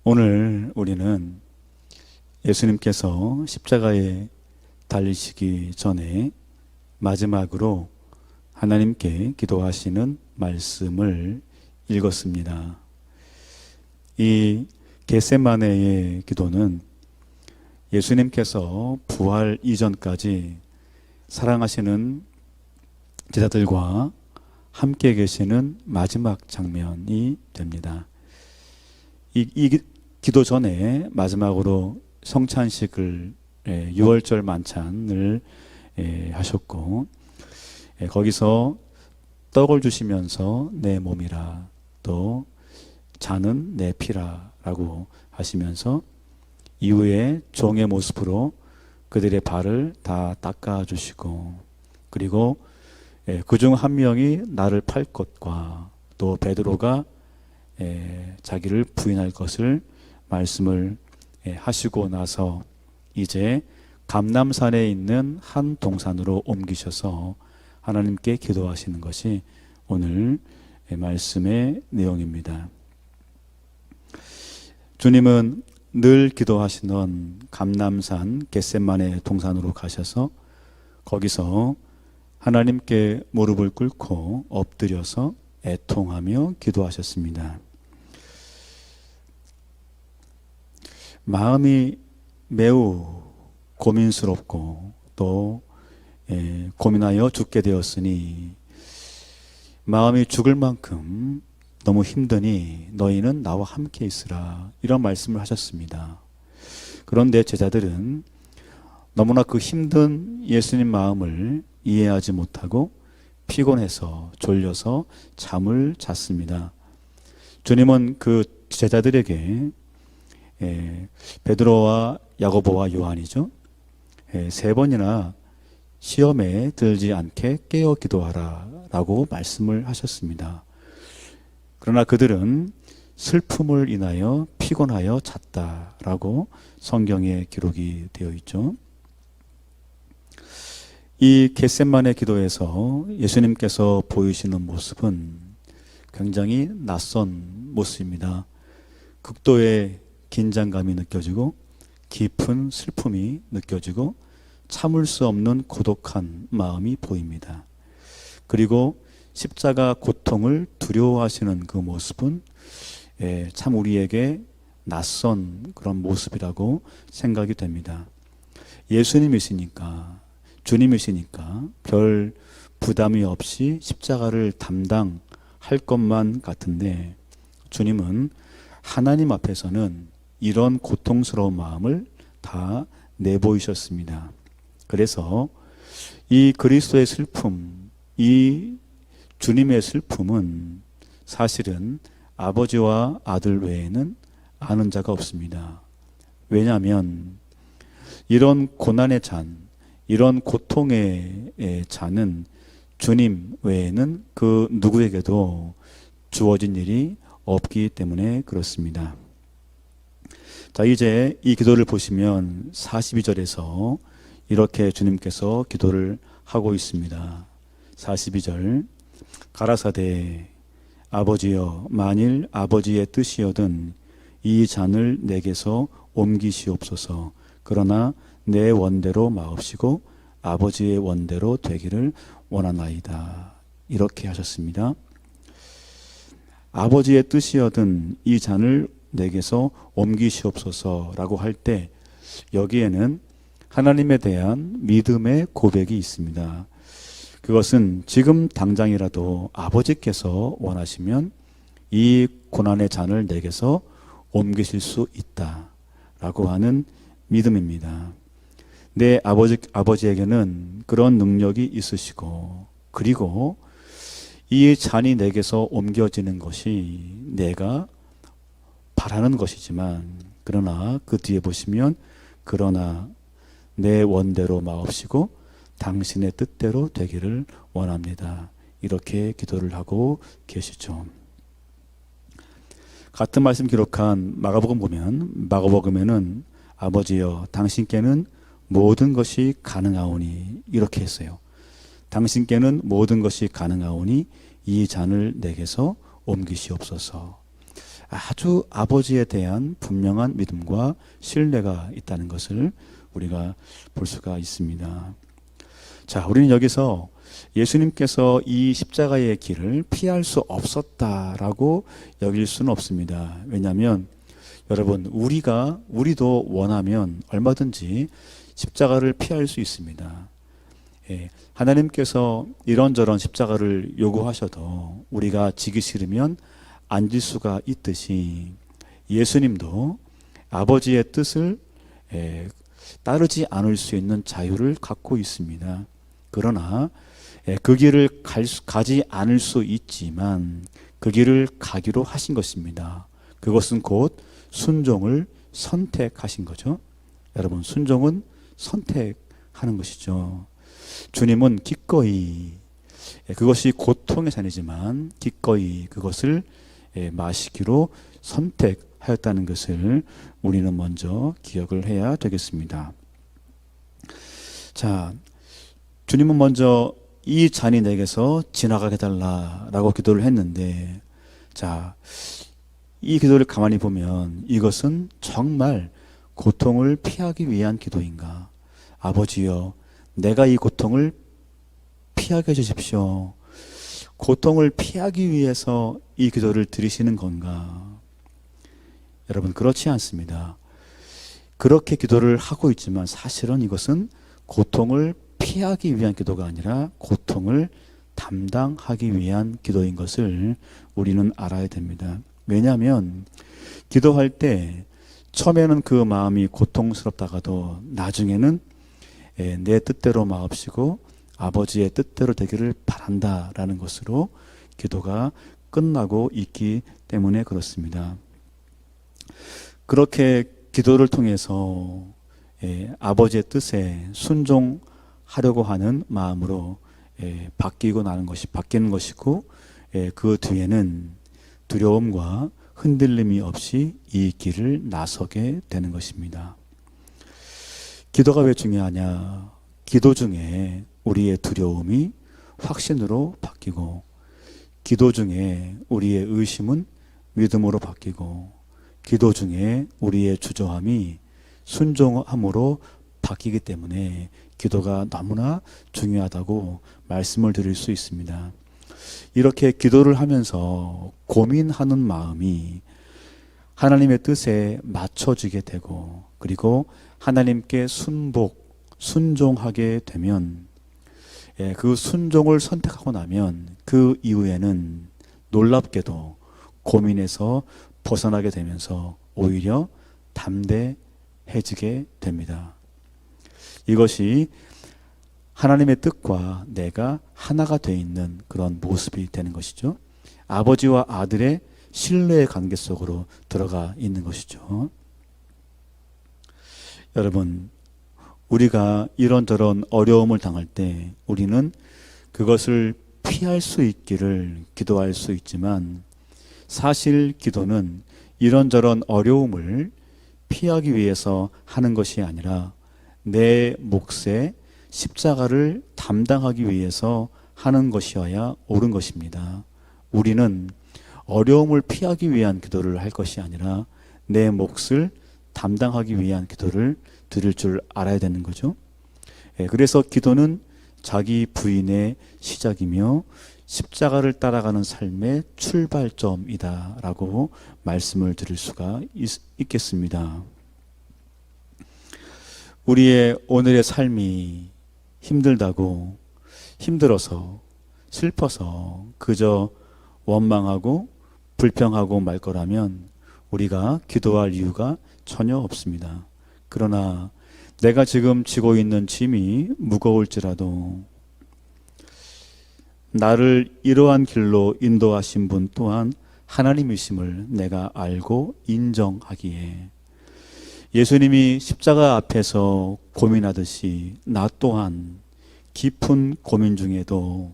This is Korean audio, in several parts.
오늘 우리는 예수님께서 십자가에 달리시기 전에 마지막으로 하나님께 기도하시는 말씀을 읽었습니다. 이 겟세마네의 기도는 예수님께서 부활 이전까지 사랑하시는 제자들과 함께 계시는 마지막 장면이 됩니다. 이 기도 전에 마지막으로 성찬식을 6월절 만찬을 하셨고, 거기서 떡을 주시면서 내 몸이라, 또 잔은 내 피라 라고 하시면서 이후에 종의 모습으로 그들의 발을 다 닦아주시고, 그리고 그중 한 명이 나를 팔 것과 또 베드로가 자기를 부인할 것을 말씀을 하시고 나서 이제 감람산에 있는 한 동산으로 옮기셔서 하나님께 기도하시는 것이 오늘 말씀의 내용입니다. 주님은 늘 기도하시던 감람산 겟세마네 동산으로 가셔서 거기서 하나님께 무릎을 꿇고 엎드려서 애통하며 기도하셨습니다. 마음이 매우 고민스럽고 또 고민하여 죽게 되었으니 마음이 죽을 만큼 너무 힘드니 너희는 나와 함께 있으라, 이런 말씀을 하셨습니다. 그런데 제자들은 너무나 그 힘든 예수님 마음을 이해하지 못하고 피곤해서 졸려서 잠을 잤습니다. 주님은 그 제자들에게 베드로와 야고보와 요한이죠, 3번이나 시험에 들지 않게 깨어 기도하라 라고 말씀을 하셨습니다. 그러나 그들은 슬픔을 인하여 피곤하여 잤다라고 성경에 기록이 되어 있죠. 이 겟세마네 기도에서 예수님께서 보이시는 모습은 굉장히 낯선 모습입니다. 극도의 긴장감이 느껴지고 깊은 슬픔이 느껴지고 참을 수 없는 고독한 마음이 보입니다. 그리고 십자가 고통을 두려워하시는 그 모습은 참 우리에게 낯선 그런 모습이라고 생각이 됩니다. 예수님이시니까, 주님이시니까 별 부담이 없이 십자가를 담당할 것만 같은데, 주님은 하나님 앞에서는 이런 고통스러운 마음을 다 내보이셨습니다. 그래서 이 그리스도의 슬픔, 이 주님의 슬픔은 사실은 아버지와 아들 외에는 아는 자가 없습니다. 왜냐하면 이런 고난의 잔, 이런 고통의 잔은 주님 외에는 그 누구에게도 주어진 일이 없기 때문에 그렇습니다. 자, 이제 이 기도를 보시면 42절에서 이렇게 주님께서 기도를 하고 있습니다. 42절, 가라사대 아버지여, 만일 아버지의 뜻이여든 이 잔을 내게서 옮기시옵소서. 그러나 내 원대로 마옵시고 아버지의 원대로 되기를 원하나이다. 이렇게 하셨습니다. 아버지의 뜻이여든 이 잔을 내게서 옮기시옵소서라고 할 때 여기에는 하나님에 대한 믿음의 고백이 있습니다. 그것은 지금 당장이라도 아버지께서 원하시면 이 고난의 잔을 내게서 옮기실 수 있다라고 하는 믿음입니다. 내 아버지에게는 그런 능력이 있으시고, 그리고 이 잔이 내게서 옮겨지는 것이 내가 바라는 것이지만, 그러나 그 뒤에 보시면 그러나 내 원대로 마옵시고 당신의 뜻대로 되기를 원합니다. 이렇게 기도를 하고 계시죠. 같은 말씀 기록한 마가복음 보면, 마가복음에는 아버지여 당신께는 모든 것이 가능하오니, 이렇게 했어요. 당신께는 모든 것이 가능하오니 이 잔을 내게서 옮기시옵소서. 아주 아버지에 대한 분명한 믿음과 신뢰가 있다는 것을 우리가 볼 수가 있습니다. 자, 우리는 여기서 예수님께서 이 십자가의 길을 피할 수 없었다라고 여길 수는 없습니다. 왜냐하면 여러분, 우리도 원하면 얼마든지 십자가를 피할 수 있습니다. 예, 하나님께서 이런저런 십자가를 요구하셔도 우리가 지기 싫으면 안 질 수가 있듯이 예수님도 아버지의 뜻을 따르지 않을 수 있는 자유를 갖고 있습니다. 그러나 그 길을 가지 않을 수 있지만 그 길을 가기로 하신 것입니다. 그것은 곧 순종을 선택하신 거죠. 여러분, 순종은 선택하는 것이죠. 주님은 기꺼이, 그것이 고통의 산이지만 기꺼이 그것을 마시기로 선택하였다는 것을 우리는 먼저 기억을 해야 되겠습니다. 자, 주님은 먼저 이 잔이 내게서 지나가게 달라라고 기도를 했는데, 자, 이 기도를 가만히 보면 이것은 정말 고통을 피하기 위한 기도인가? 아버지여, 내가 이 고통을 피하게 해주십시오. 고통을 피하기 위해서 이 기도를 드리시는 건가? 여러분, 그렇지 않습니다. 그렇게 기도를 하고 있지만 사실은 이것은 고통을 피하기 위한 기도가 아니라 고통을 담당하기 위한 기도인 것을 우리는 알아야 됩니다. 왜냐하면 기도할 때 처음에는 그 마음이 고통스럽다가도 나중에는 내 뜻대로 마옵시고 아버지의 뜻대로 되기를 바란다라는 것으로 기도가 끝나고 있기 때문에 그렇습니다. 그렇게 기도를 통해서 아버지의 뜻에 순종하려고 하는 마음으로 바뀌는 것이고, 그 뒤에는 두려움과 흔들림이 없이 이 길을 나서게 되는 것입니다. 기도가 왜 중요하냐? 기도 중에 우리의 두려움이 확신으로 바뀌고, 기도 중에 우리의 의심은 믿음으로 바뀌고, 기도 중에 우리의 주저함이 순종함으로 바뀌기 때문에 기도가 너무나 중요하다고 말씀을 드릴 수 있습니다. 이렇게 기도를 하면서 고민하는 마음이 하나님의 뜻에 맞춰지게 되고, 그리고 하나님께 순종하게 되면, 그 순종을 선택하고 나면 그 이후에는 놀랍게도 고민에서 벗어나게 되면서 오히려 담대해지게 됩니다. 이것이 하나님의 뜻과 내가 하나가 되어 있는 그런 모습이 되는 것이죠. 아버지와 아들의 신뢰의 관계 속으로 들어가 있는 것이죠. 여러분, 우리가 이런저런 어려움을 당할 때 우리는 그것을 피할 수 있기를 기도할 수 있지만, 사실 기도는 이런저런 어려움을 피하기 위해서 하는 것이 아니라 내 몫의 십자가를 담당하기 위해서 하는 것이어야 옳은 것입니다. 우리는 어려움을 피하기 위한 기도를 할 것이 아니라 내 몫을 담당하기 위한 기도를 드릴 줄 알아야 되는 거죠. 그래서 기도는 자기 부인의 시작이며 십자가를 따라가는 삶의 출발점이다라고 말씀을 드릴 수가 있겠습니다. 우리의 오늘의 삶이 힘들다고, 힘들어서, 슬퍼서 그저 원망하고 불평하고 말 거라면 우리가 기도할 이유가 전혀 없습니다. 그러나 내가 지금 지고 있는 짐이 무거울지라도 나를 이러한 길로 인도하신 분 또한 하나님이심을 내가 알고 인정하기에, 예수님이 십자가 앞에서 고민하듯이 나 또한 깊은 고민 중에도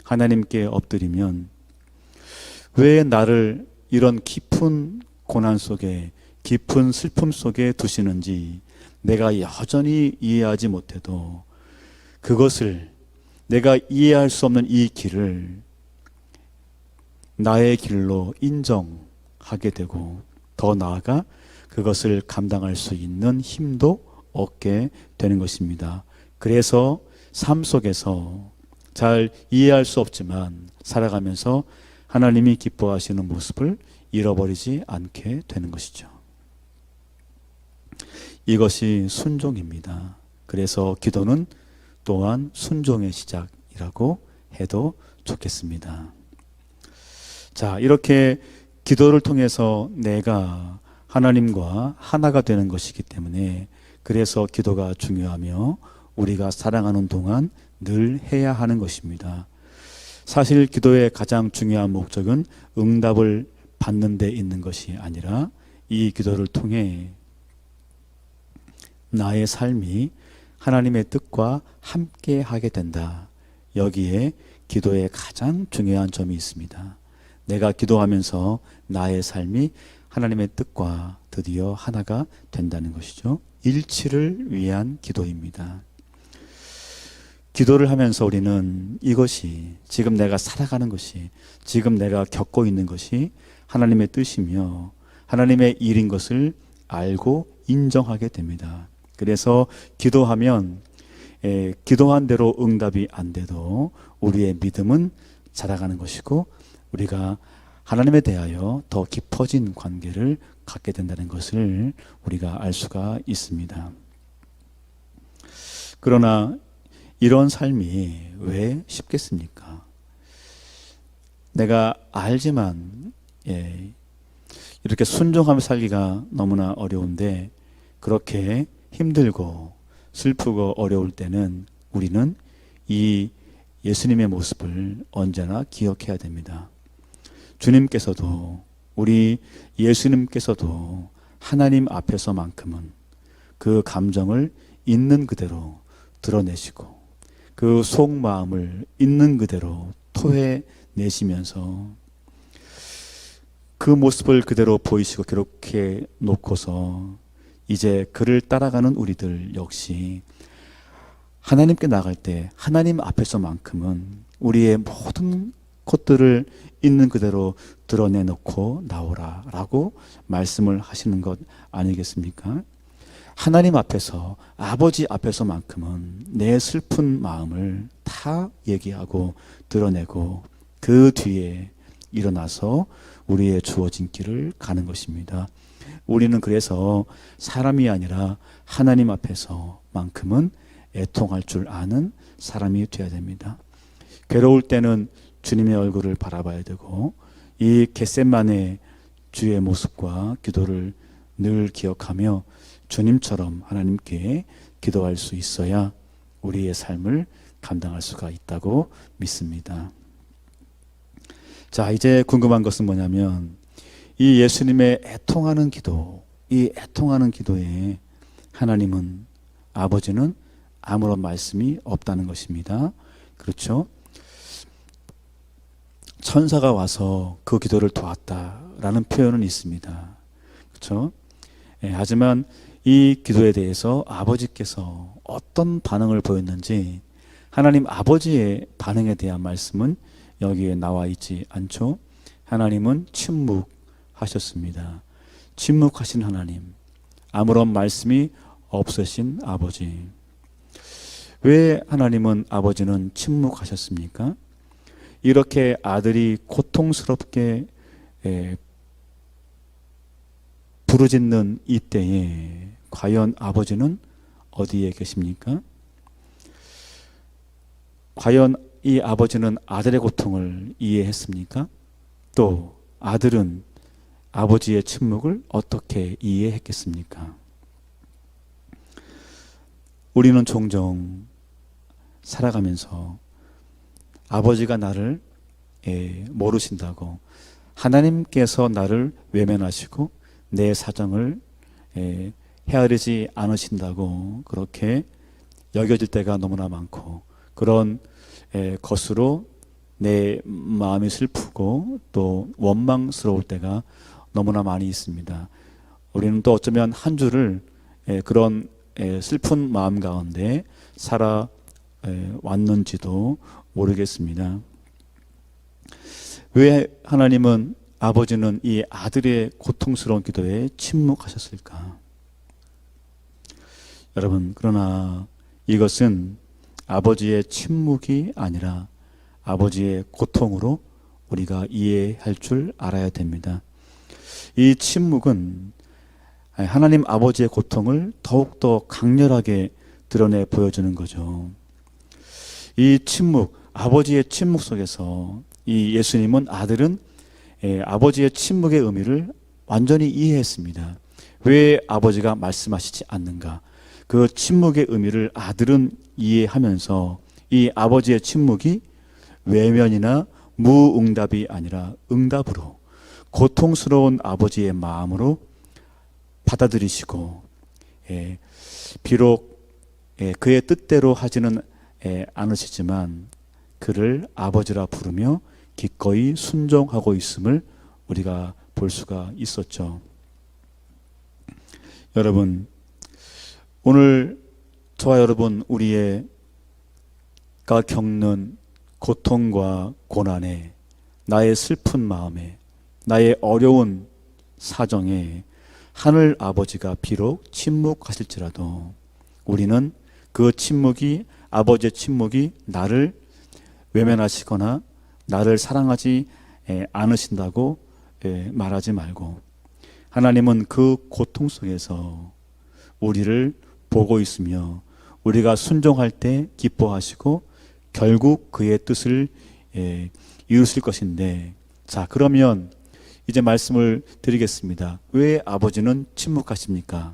하나님께 엎드리면 왜 나를 이런 깊은 고난 속에, 깊은 슬픔 속에 두시는지 내가 여전히 이해하지 못해도 그것을, 내가 이해할 수 없는 이 길을 나의 길로 인정하고 하게 되고 더 나아가 그것을 감당할 수 있는 힘도 얻게 되는 것입니다. 그래서 삶 속에서 잘 이해할 수 없지만 살아가면서 하나님이 기뻐하시는 모습을 잃어버리지 않게 되는 것이죠. 이것이 순종입니다. 그래서 기도는 또한 순종의 시작이라고 해도 좋겠습니다. 자, 이렇게 기도를 통해서 내가 하나님과 하나가 되는 것이기 때문에 그래서 기도가 중요하며 우리가 사랑하는 동안 늘 해야 하는 것입니다. 사실 기도의 가장 중요한 목적은 응답을 받는 데 있는 것이 아니라 이 기도를 통해 나의 삶이 하나님의 뜻과 함께 하게 된다. 여기에 기도의 가장 중요한 점이 있습니다. 내가 기도하면서 나의 삶이 하나님의 뜻과 드디어 하나가 된다는 것이죠. 일치를 위한 기도입니다. 기도를 하면서 우리는 이것이 지금 내가 살아가는 것이 지금 내가 겪고 있는 것이 하나님의 뜻이며 하나님의 일인 것을 알고 인정하게 됩니다. 그래서 기도하면 기도한 대로 응답이 안 돼도 우리의 믿음은 자라가는 것이고 우리가 하나님에 대하여 더 깊어진 관계를 갖게 된다는 것을 우리가 알 수가 있습니다. 그러나 이런 삶이 왜 쉽겠습니까? 내가 알지만 이렇게 순종하며 살기가 너무나 어려운데 그렇게 힘들고 슬프고 어려울 때는 우리는 이 예수님의 모습을 언제나 기억해야 됩니다. 주님께서도 우리 예수님께서도 하나님 앞에서만큼은 그 감정을 있는 그대로 드러내시고 그 속마음을 있는 그대로 토해내시면서 그 모습을 그대로 보이시고 그렇게 놓고서 이제 그를 따라가는 우리들 역시 하나님께 나갈 때 하나님 앞에서만큼은 우리의 모든 것들을 있는 그대로 드러내놓고 나오라 라고 말씀을 하시는 것 아니겠습니까? 하나님 앞에서 아버지 앞에서만큼은 내 슬픈 마음을 다 얘기하고 드러내고 그 뒤에 일어나서 우리의 주어진 길을 가는 것입니다. 우리는 그래서 사람이 아니라 하나님 앞에서만큼은 애통할 줄 아는 사람이 되어야 됩니다. 괴로울 때는 주님의 얼굴을 바라봐야 되고 이 겟세마네 주의 모습과 기도를 늘 기억하며 주님처럼 하나님께 기도할 수 있어야 우리의 삶을 감당할 수가 있다고 믿습니다. 자, 이제 궁금한 것은 뭐냐면 이 예수님의 애통하는 기도, 이 애통하는 기도에 하나님은 아버지는 아무런 말씀이 없다는 것입니다. 그렇죠? 천사가 와서 그 기도를 도왔다라는 표현은 있습니다. 그렇죠? 하지만 이 기도에 대해서 아버지께서 어떤 반응을 보였는지 하나님 아버지의 반응에 대한 말씀은 여기에 나와 있지 않죠. 하나님은 침묵하셨습니다. 침묵하신 하나님, 아무런 말씀이 없으신 아버지. 왜 하나님은 아버지는 침묵하셨습니까? 이렇게 아들이 고통스럽게 부르짖는 이때에 과연 아버지는 어디에 계십니까? 과연 이 아버지는 아들의 고통을 이해했습니까? 또 아들은 아버지의 침묵을 어떻게 이해했겠습니까? 우리는 종종 살아가면서 아버지가 나를 모르신다고 하나님께서 나를 외면하시고 내 사정을 헤아리지 않으신다고 그렇게 여겨질 때가 너무나 많고 그런 것으로 내 마음이 슬프고 또 원망스러울 때가 너무나 많이 있습니다. 우리는 또 어쩌면 한 주를 그런 슬픈 마음 가운데 살아왔는지도 모르겠습니다. 왜 하나님은 아버지는 이 아들의 고통스러운 기도에 침묵하셨을까? 여러분, 그러나 이것은 아버지의 침묵이 아니라 아버지의 고통으로 우리가 이해할 줄 알아야 됩니다. 이 침묵은 하나님 아버지의 고통을 더욱더 강렬하게 드러내 보여주는 거죠. 이 침묵, 아버지의 침묵 속에서 이 예수님은 아들은 아버지의 침묵의 의미를 완전히 이해했습니다. 왜 아버지가 말씀하시지 않는가? 그 침묵의 의미를 아들은 이해하면서 이 아버지의 침묵이 외면이나 무응답이 아니라 응답으로 고통스러운 아버지의 마음으로 받아들이시고 비록 그의 뜻대로 하지는 않으시지만 그를 아버지라 부르며 기꺼이 순종하고 있음을 우리가 볼 수가 있었죠. 여러분, 오늘 저와 여러분 우리가 겪는 고통과 고난에, 나의 슬픈 마음에, 나의 어려운 사정에 하늘 아버지가 비록 침묵하실지라도 우리는 그 침묵이, 아버지의 침묵이 나를 외면하시거나 나를 사랑하지 않으신다고 말하지 말고, 하나님은 그 고통 속에서 우리를 보고 있으며 우리가 순종할 때 기뻐하시고 결국 그의 뜻을 이루실 것인데, 자, 그러면 이제 말씀을 드리겠습니다. 왜 아버지는 침묵하십니까?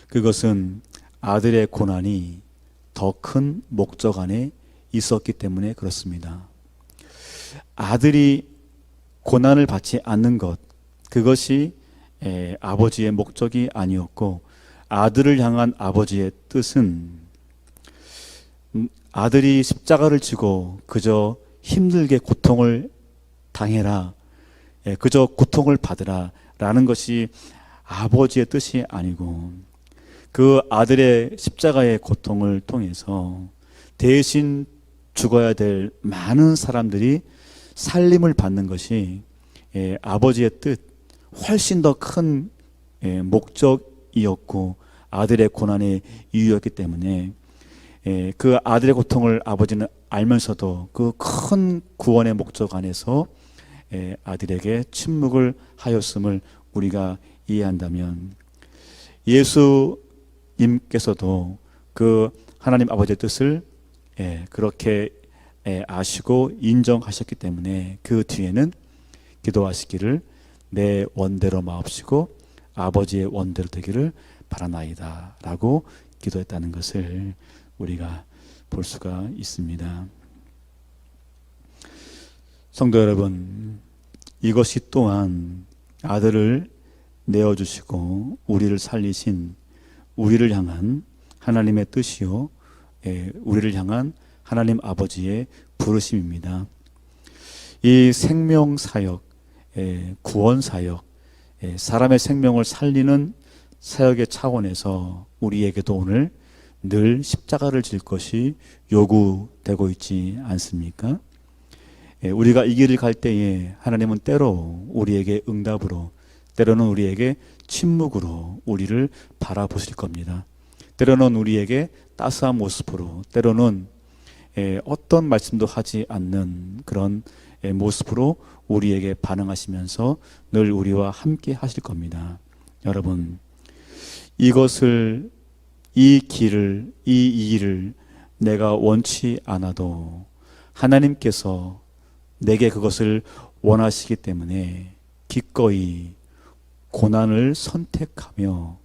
그것은 아들의 고난이 더 큰 목적 안에 있었기 때문에 그렇습니다. 아들이 고난을 받지 않는 것, 그것이 아버지의 목적이 아니었고, 아들을 향한 아버지의 뜻은 아들이 십자가를 지고 그저 힘들게 고통을 당해라, 그저 고통을 받으라 라는 것이 아버지의 뜻이 아니고, 그 아들의 십자가의 고통을 통해서 대신 죽어야 될 많은 사람들이 살림을 받는 것이 아버지의 뜻, 훨씬 더 큰 목적이었고 아들의 고난의 이유였기 때문에 그 아들의 고통을 아버지는 알면서도 그 큰 구원의 목적 안에서 아들에게 침묵을 하였음을 우리가 이해한다면, 예수님께서도 그 하나님 아버지의 뜻을 그렇게 아시고 인정하셨기 때문에 그 뒤에는 기도하시기를 내 원대로 마옵시고 아버지의 원대로 되기를 바라나이다 라고 기도했다는 것을 우리가 볼 수가 있습니다. 성도 여러분, 이것이 또한 아들을 내어주시고 우리를 살리신 우리를 향한 하나님의 뜻이요, 우리를 향한 하나님 아버지의 부르심입니다. 이 생명사역, 구원사역, 사람의 생명을 살리는 사역의 차원에서 우리에게도 오늘 늘 십자가를 질 것이 요구되고 있지 않습니까? 우리가 이 길을 갈 때에 하나님은 때로 우리에게 응답으로, 때로는 우리에게 침묵으로 우리를 바라보실 겁니다. 때로는 우리에게 따스한 모습으로, 때로는 어떤 말씀도 하지 않는 그런 모습으로 우리에게 반응하시면서 늘 우리와 함께 하실 겁니다. 여러분, 이것을, 이 길을, 이 일을 내가 원치 않아도 하나님께서 내게 그것을 원하시기 때문에 기꺼이 고난을 선택하며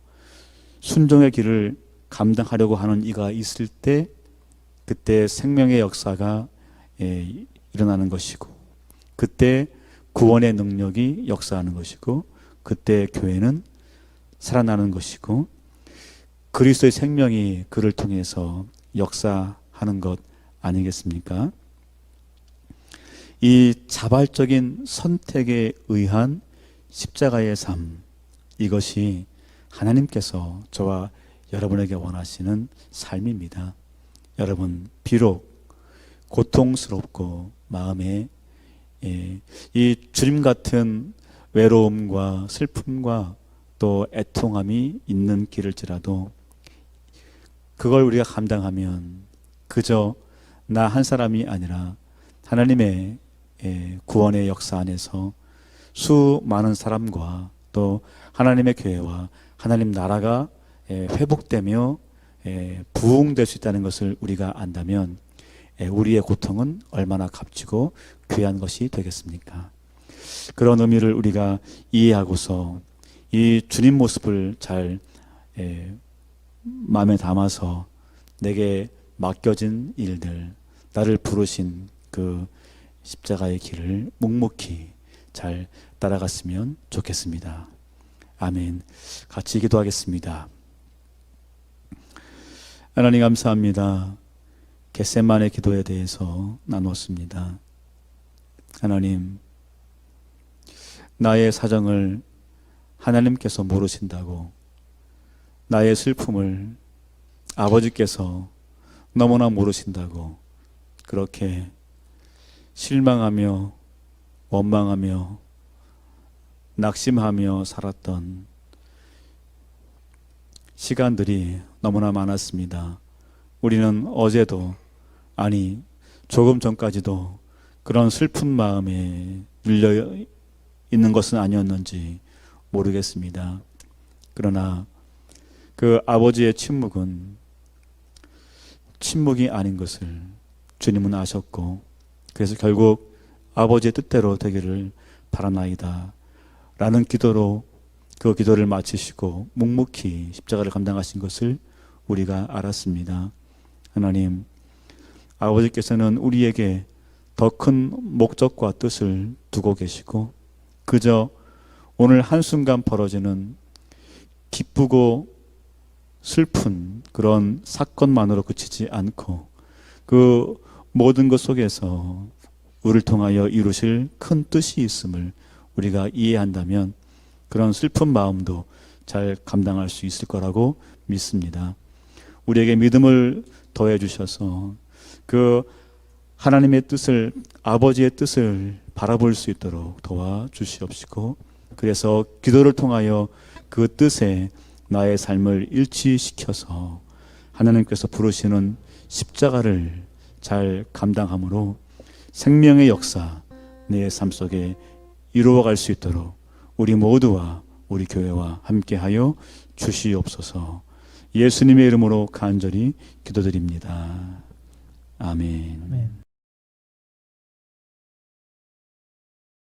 순종의 길을 감당하려고 하는 이가 있을 때, 그때 생명의 역사가 일어나는 것이고, 그때 구원의 능력이 역사하는 것이고, 그때 교회는 살아나는 것이고, 그리스도의 생명이 그를 통해서 역사하는 것 아니겠습니까? 이 자발적인 선택에 의한 십자가의 삶, 이것이 하나님께서 저와 여러분에게 원하시는 삶입니다. 여러분, 비록 고통스럽고 마음에 이 주님 같은 외로움과 슬픔과 또 애통함이 있는 길일지라도 그걸 우리가 감당하면 그저 나 한 사람이 아니라 하나님의 구원의 역사 안에서 수많은 사람과 또 하나님의 교회와 하나님 나라가 회복되며 부흥될 수 있다는 것을 우리가 안다면 우리의 고통은 얼마나 값지고 귀한 것이 되겠습니까? 그런 의미를 우리가 이해하고서 이 주님 모습을 잘 마음에 담아서 내게 맡겨진 일들, 나를 부르신 그 십자가의 길을 묵묵히 잘 따라갔으면 좋겠습니다. 아멘. 같이 기도하겠습니다. 하나님 감사합니다. 겟세마네 기도에 대해서 나눴습니다. 하나님, 나의 사정을 하나님께서 모르신다고, 나의 슬픔을 아버지께서 너무나 모르신다고 그렇게 실망하며 원망하며 낙심하며 살았던 시간들이 너무나 많았습니다. 우리는 어제도, 아니 조금 전까지도 그런 슬픈 마음에 눌려 있는 것은 아니었는지 모르겠습니다. 그러나 그 아버지의 침묵이 아닌 것을 주님은 아셨고, 그래서 결국 아버지의 뜻대로 되기를 바라나이다 라는 기도로 그 기도를 마치시고 묵묵히 십자가를 감당하신 것을 우리가 알았습니다. 하나님, 아버지께서는 우리에게 더 큰 목적과 뜻을 두고 계시고 그저 오늘 한순간 벌어지는 기쁘고 슬픈 그런 사건만으로 그치지 않고 그 모든 것 속에서 우리를 통하여 이루실 큰 뜻이 있음을 우리가 이해한다면 그런 슬픈 마음도 잘 감당할 수 있을 거라고 믿습니다. 우리에게 믿음을 더해 주셔서 그 하나님의 뜻을, 아버지의 뜻을 바라볼 수 있도록 도와주시옵시고, 그래서 기도를 통하여 그 뜻에 나의 삶을 일치시켜서 하나님께서 부르시는 십자가를 잘 감당함으로 생명의 역사 내 삶 속에 이루어갈 수 있도록 우리 모두와 우리 교회와 함께하여 주시옵소서. 예수님의 이름으로 간절히 기도드립니다. 아멘.